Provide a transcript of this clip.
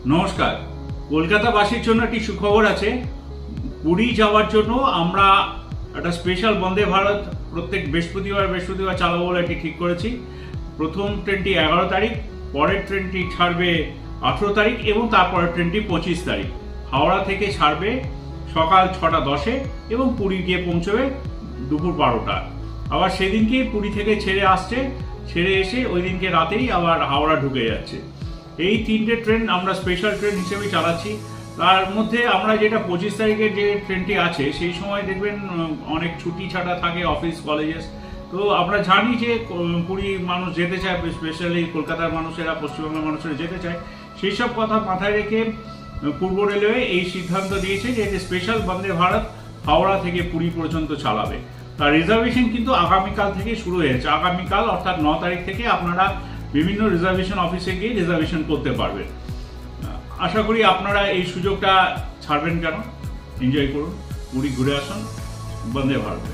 নমস্কার। কলকাতাবাসীর জন্য একটি সুখবর আছে। পুরী যাওয়ার জন্য আমরা একটা স্পেশাল বন্দে ভারত প্রত্যেক বৃহস্পতিবার চালাবো বলে এটি ঠিক করেছি। প্রথম ট্রেনটি 11 তারিখ, পরের ট্রেনটি ছাড়বে 18 তারিখ এবং তারপরের ট্রেনটি 25 তারিখ। হাওড়া থেকে ছাড়বে সকাল 6:10 এবং পুরী গিয়ে পৌঁছবে দুপুর 12টা। আবার সেদিনকে পুরী থেকে ছেড়ে এসে ওই দিনকে রাতেই আবার হাওড়া ঢুকে যাচ্ছে। এই তিনটে ট্রেন আমরা স্পেশাল ট্রেন হিসেবে চালাচ্ছি। তার মধ্যে আমরা যেটা 25 তারিখের যে ট্রেনটি আছে সেই সময় দেখবেন অনেক ছুটি ছাটা থাকে অফিস কলেজেস। তো আমরা জানি যে পুরী মানুষ যেতে চায়, স্পেশালি কলকাতার মানুষেরা, পশ্চিমবঙ্গের মানুষেরা যেতে চায়। সেই সব কথা মাথায় রেখে পূর্ব রেলওয়ে এই সিদ্ধান্ত নিয়েছে যে স্পেশাল বন্দে ভারত হাওড়া থেকে পুরী পর্যন্ত চালাবে। তার রিজার্ভেশন কিন্তু আগামীকাল থেকে শুরু হয়েছে। আগামীকাল অর্থাৎ 9 তারিখ থেকে আপনারা বিভিন্ন রিজার্ভেশন অফিসে গিয়ে রিজার্ভেশন করতে পারবেন। আশা করি আপনারা এই সুযোগটা ছাড়বেন কেন, এনজয় করুন, পুরী ঘুরে আসুন বন্দে ভারতে।